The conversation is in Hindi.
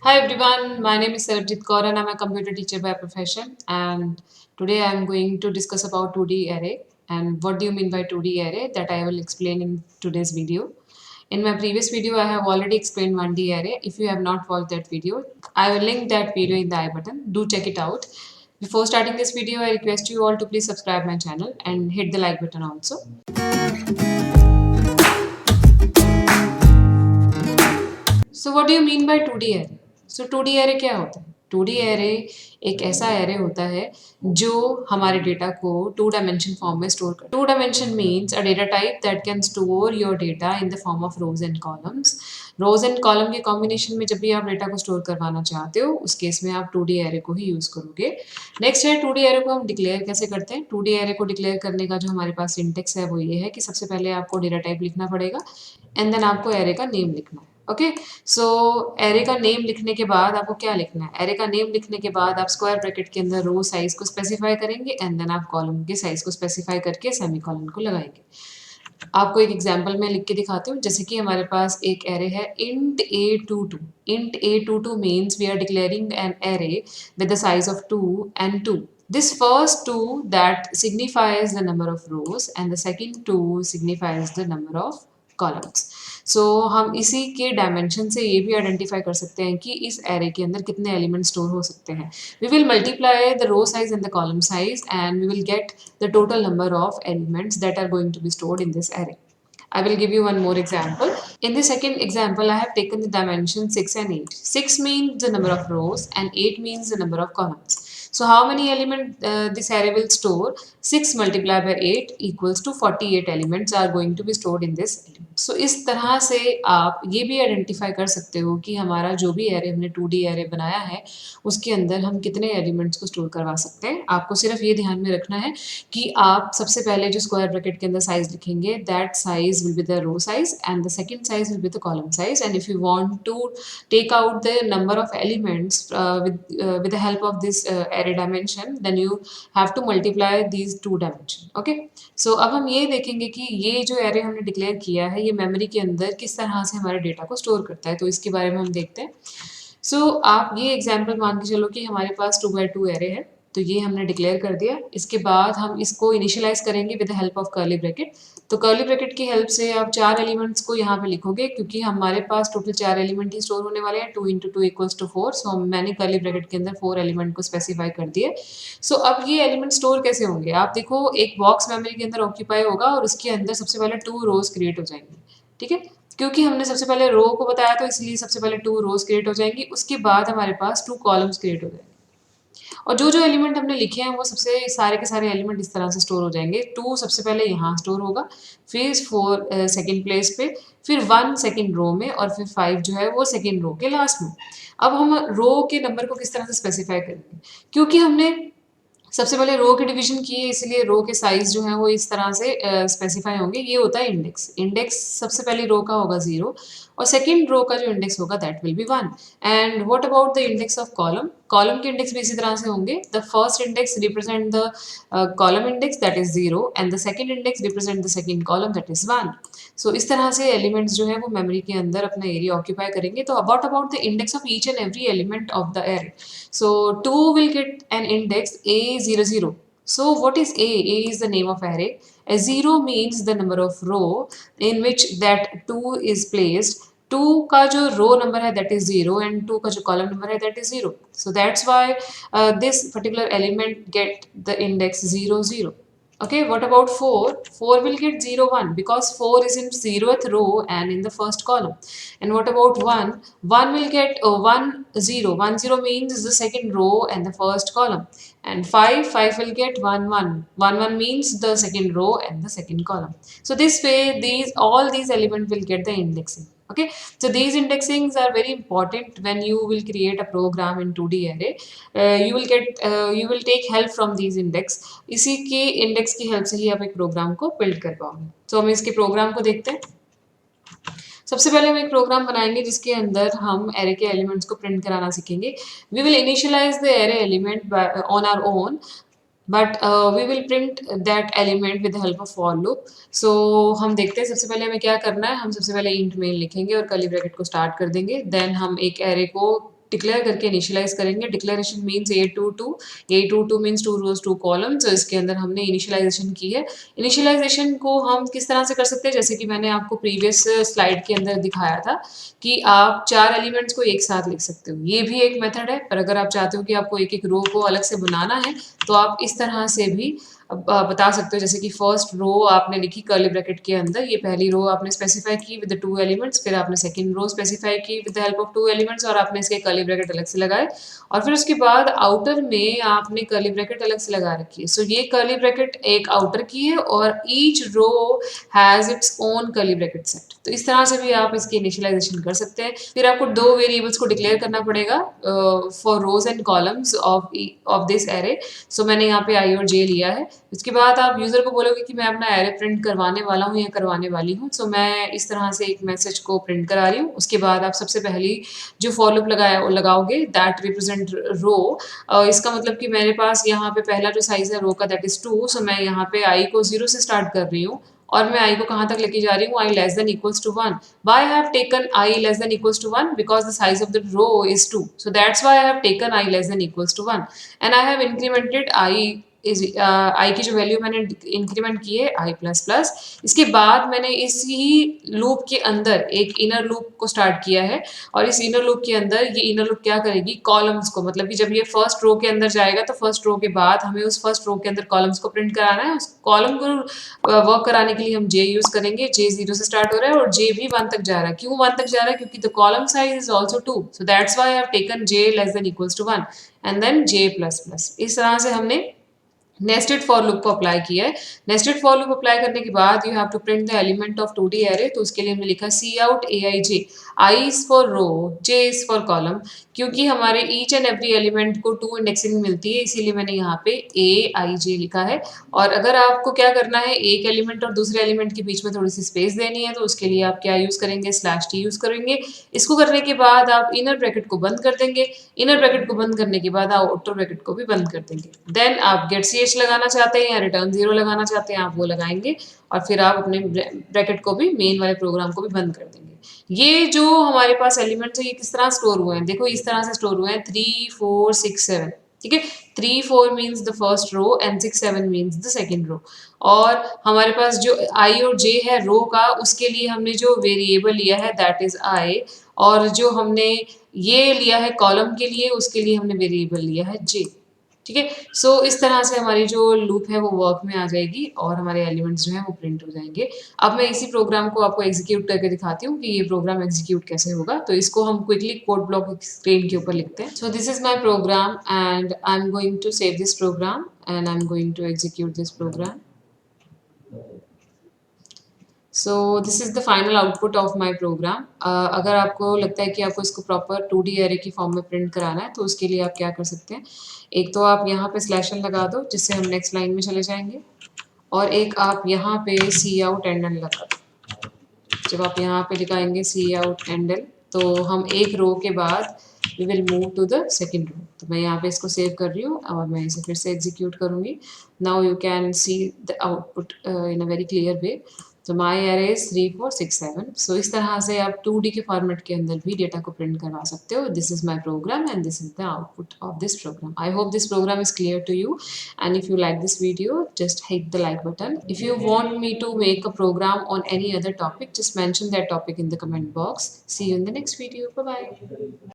Hi everyone, my name is Sarabjit Kaur and I'm a computer teacher by profession, and today I'm going to discuss about 2D array and what do you mean by 2D array that I will explain in today's video. In my previous video I have already explained 1D array. If you have not watched that video, I will link that video in the I button. Do check it out. Before starting this video, I request you all to please subscribe my channel and hit the like button also. So what do you mean by 2D array? So 2D array क्या होता है? 2D एरे एक ऐसा एरे होता है जो हमारे डेटा को टू डायमेंशन फॉर्म में स्टोर कर। Two dimension means a data type that can store your data in the form of rows and columns. Rows and column के कॉम्बिनेशन में जब भी आप डेटा को स्टोर करवाना चाहते हो उस केस में आप 2D एरे को ही यूज करोगे। नेक्स्ट है 2D एरे को हम डिक्लेयर कैसे करते हैं। 2D एरे को डिक्लेयर करने का जो हमारे पास सिंटेक्स है वो ये है कि सबसे पहले आपको डेटा टाइप लिखना पड़ेगा एंड देन आपको एरे का नेम लिखना है। ओके, सो एरे का नेम लिखने के बाद आपको क्या लिखना है? एरे का नेम लिखने के बाद आप स्क्वायर ब्रैकेट के अंदर रो साइज को स्पेसिफाई करेंगे एंड देन आप कॉलम के साइज को स्पेसिफाई करके सेमीकोलन को लगाएंगे। आपको एक एग्जांपल में लिख के दिखाती हूँ। जैसे कि हमारे पास एक एरे है int a22। int a22 means we are declaring an array with the size of 2 and 2. This first 2 that signifies the number of rows and the second 2 signifies the number of columns. So हम इसी के डायमेंशन से ये भी आइडेंटिफाई कर सकते हैं कि इस एरे के अंदर कितने एलिमेंट स्टोर हो सकते हैं। We will multiply the row size and the column size and we will get the total number of elements that are going to be stored in this array. I will give you one more example. In the second example, I have taken the dimension 6 and 8. 6 means the number of rows and 8 means the number of columns. So how many elements this array will store? 6 multiplied by 8 equals to 48 elements are going to be stored in this element. So इस तरह से आप ये भी आइडेंटिफाई कर सकते हो कि हमारा जो भी एरे हमने 2D एरे बनाया है उसके अंदर हम कितने एलिमेंट्स को स्टोर करवा सकते हैं। आपको सिर्फ ये ध्यान में रखना है कि आप सबसे पहले जो स्क्वायर ब्रैकेट के अंदर साइज लिखेंगे that size will be the row size and the second size will be the column size and if you want to take out the number of elements with the help of this array dimension, then you have to multiply these two dimension. Okay, so अब हम ये देखेंगे कि ये जो array हमने डिक्लेयर किया है ये मेमोरी के अंदर किस तरह से हमारे डेटा को स्टोर करता है, तो इसके बारे में हम देखते हैं। आप ये एग्जाम्पल मान के चलो कि हमारे पास 2x2 एरे है, तो ये हमने डिक्लेयर कर दिया। इसके बाद हम इसको इनिशियलाइज करेंगे with the help of curly bracket. तो कर्ली ब्रैकेट की हेल्प से आप 4 एलिमेंट्स को यहाँ पे लिखोगे क्योंकि हमारे पास टोटल 4 एलिमेंट ही स्टोर होने वाले हैं। 2 इंटू टू इक्वल्स टू 4। सो मैंने कर्ली ब्रैकेट के अंदर 4 एलिमेंट को स्पेसिफाई कर दिए। अब ये एलिमेंट स्टोर कैसे होंगे? आप देखो, एक बॉक्स मेमोरी के अंदर ऑक्यूपाई होगा और उसके अंदर सबसे पहले 2 रोज क्रिएट हो जाएंगे। ठीक है, क्योंकि हमने सबसे पहले रो को बताया तो इसलिए सबसे पहले 2 रोज क्रिएट हो जाएंगी। उसके बाद हमारे पास 2 कॉलम्स क्रिएट हो जाएंगे और जो जो एलिमेंट हमने लिखे हैं वो सबसे सारे के सारे एलिमेंट इस तरह से स्टोर हो जाएंगे। 2 सबसे पहले यहाँ स्टोर होगा, फिर 4 सेकेंड प्लेस पे, फिर 1 सेकेंड रो में और फिर 5 जो है वो सेकेंड रो के लास्ट में। अब हम रो के नंबर को किस तरह से स्पेसिफाई करेंगे? क्योंकि हमने सबसे पहले रो की डिवीजन की है इसलिए रो के साइज जो है वो इस तरह से स्पेसिफाई होंगे। ये होता है इंडेक्स। इंडेक्स सबसे पहले रो का होगा 0 और सेकंड रो का जो इंडेक्स होगा that will be 1। And what about the index of column? Column के इंडेक्स भी इसी तरह से होंगे। The first index represent the column index that is 0 and the second index represent the second column that is 1। इस तरह से एलिमेंट्स जो है वो मेमोरी के अंदर अपना एरिया ऑक्यूपाई करेंगे। तो what about the index of each and every element of the array? So 2 will get an index A00. So what is A? A is the name of array. A 0 means the number of row in which that 2 is placed. 2 का जो रो नंबर है that is 0 and 2 का जो कॉलम नंबर है that is 0. So that's why this particular element get the index 0 0. Okay, what about 4? 4 will get 0 1 because 4 is in 0th row and in the first column. And what about 1? 1 will get 1 0. 1 0 means the second row and the first column. And 5 will get 1 1. 1 1 means the second row and the second column. So this way all these elements will get the indexing. Okay, so these indexings are very important when you will create a program in 2D array. You will take help from these index. इसी के इंडेक्स की हेल्प से ही आप एक प्रोग्राम को बिल्ड कर पाओगे। तो हम इसके प्रोग्राम को देखते हैं। सबसे पहले हम एक प्रोग्राम बनाएंगे जिसके अंदर हम एरे के एलिमेंट्स को प्रिंट कराना सीखेंगे। We will initialise the array element on our own but we will print that element with the help of for loop. हम देखते हैं सबसे पहले हमें क्या करना है। हम सबसे पहले इंट मेन लिखेंगे और कर्ली ब्रैकेट को स्टार्ट कर देंगे। देन हम एक एरे को डिक्लेयर करके इनिशियलाइज करेंगे। डिक्लेरेशन मीन्स A22 मीन्स 2 रोज 2 कॉलम्स। इसके अंदर हमने इनिशियलाइजेशन की है। इनिशियलाइजेशन को हम किस तरह से कर सकते हैं, जैसे कि मैंने आपको प्रीवियस स्लाइड के अंदर दिखाया था कि आप 4 एलिमेंट्स को एक साथ लिख सकते हो। ये भी एक मेथड है, पर अगर आप चाहते हो कि आपको एक एक रो को अलग से बनाना है तो आप इस तरह से भी बता सकते हो। जैसे कि फर्स्ट रो आपने लिखी कर्ली ब्रैकेट के अंदर, ये पहली रो आपने स्पेसिफाई की विद 2 एलिमेंट्स, फिर आपने सेकंड रो स्पेसिफाई की with the help of 2 elements और आपने इसके कर्ली ब्रैकेट अलग से लगाए, और फिर उसके बाद आउटर में आपने कर्ली ब्रैकेट अलग से लगा रखी है। सो ये कर्ली ब्रैकेट एक आउटर की है और each row has its own curly bracket set. तो इस तरह से भी आप इसकी इनिशियलाइजेशन कर सकते हैं। फिर आपको 2 वेरिएबल्स को डिक्लेयर करना पड़ेगा for rows and columns of this array. So मैंने यहाँ पे आई और जे लिया है। उसके बाद आप यूजर को बोलोगे कि मैं अपना एरे प्रिंट करवाने वाला हूँ या करवाने वाली हूँ। सो मैं इस तरह से एक मैसेज को प्रिंट करा रही हूँ। उसके बाद आप सबसे पहली जो फॉर लूप लगाओगे दैट रिप्रेजेंट रो। इसका मतलब कि मेरे पास यहाँ पे पहला जो साइज है रो का दैट इज 2। सो मैं यहाँ पे आई को 0 से स्टार्ट कर रही हूँ और मैं आई को कहाँ तक लेके जा रही हूँ, I less than equals to 1। Why I have taken I less than equals to 1? Because the size of the row is 2. So that's why I have taken I less than equals to 1. And I have incremented I is I की जो वैल्यू मैंने इंक्रीमेंट की है आई प्लस प्लस। इसके बाद मैंने इसी लूप के अंदर एक इनर लूप को स्टार्ट किया है और इस इनर लूप के अंदर ये इनर लूप क्या करेगी, कॉलम्स को, मतलब कि जब ये फर्स्ट रो के अंदर जाएगा तो फर्स्ट रो के बाद हमें उस फर्स्ट रो के अंदर कॉलम्स को प्रिंट कराना है। उस कॉलम को वर्क कराने के लिए हम जे यूज करेंगे। जे 0 से स्टार्ट हो रहा है और जे भी 1 तक जा रहा है। क्यों 1 तक जा रहा है, क्योंकि the column size is also 2। So that's why I have taken J less than equals to 1 and then J plus plus. इस तरह से हमने नेस्टेड फॉर लूप को अप्लाई किया है। नेस्टेड फॉर लूप अप्लाई करने के बाद you have to print the element of 2D array. तो उसके लिए हमने लिखा cout A I J, I is for row, J is for column. क्योंकि हमारे ईच एंड एवरी एलिमेंट को 2 इंडेक्सिंग मिलती है, इसीलिए मैंने यहाँ पे ए आई जे लिखा है। और अगर आपको क्या करना है, एक एलिमेंट और दूसरे एलिमेंट के बीच में थोड़ी सी स्पेस देनी है, तो उसके लिए आप क्या यूज करेंगे, स्लैश टी यूज करेंगे। इसको करने के बाद आप इनर ब्रैकेट को बंद कर देंगे। इनर ब्रैकेट को बंद करने के बाद आप आउटर ब्रैकेट को भी बंद कर देंगे। देन आप गेट सी लगाना चाहते हैं या रिटर्न 0 लगाना चाहते हैं, आप वो लगाएंगे और फिर आप अपने ब्रैकेट को भी, मेन वाले प्रोग्राम को भी बंद कर देंगे। ये जो हमारे पास एलिमेंट्स है ये किस तरह स्टोर हुए हैं, देखो इस तरह से स्टोर हुए हैं 3 4 6 7। ठीक है, 3 4 means the first row and 6 7 means the second row. और हमारे पास जो आई और जे है रो का, उसके लिए हमने जो वेरिएबल लिया है दैट इज आई, और जो हमने ये लिया है कॉलम के लिए उसके लिए हमने वेरिएबल लिया है जे। ठीक है, सो इस तरह से हमारी जो लूप है वो वर्क में आ जाएगी और हमारे एलिमेंट्स जो है वो प्रिंट हो जाएंगे। अब मैं इसी प्रोग्राम को आपको एग्जीक्यूट करके दिखाती हूँ कि ये प्रोग्राम एग्जीक्यूट कैसे होगा। तो इसको हम क्विकली कोड ब्लॉक स्क्रीन के ऊपर लिखते हैं। So this is my program and I am going to save this program and I am going to execute this program. So this is the final output of my program. अगर आपको लगता है कि आपको इसको प्रॉपर 2D एरे की फॉर्म में प्रिंट कराना है तो उसके लिए आप क्या कर सकते हैं, एक तो आप यहाँ पे स्लैश एन लगा दो जिससे हम नेक्स्ट लाइन में चले जाएंगे, और एक आप यहाँ पे सी आउट एंड एन लगा दो। जब आप यहाँ पे लगाएंगे सी आउट एंड एन तो हम एक रो के बाद we will move to the second row. तो मैं यहाँ पे इसको सेव कर रही हूँ और मैं इसे फिर से एग्जीक्यूट करूँगी। Now you can see the output in a very clear way. तो माई एरे इज 3 4 6 7। सो इस तरह से आप 2D के फॉर्मेट के अंदर भी डेटा को प्रिंट करवा सकते हो। This is my program and this is the output of this program. I hope this program is clear to you, and if you like this video just hit the like button. If you want me to make a program on any other topic, just mention that topic in the comment box. See you in the next video. Bye bye.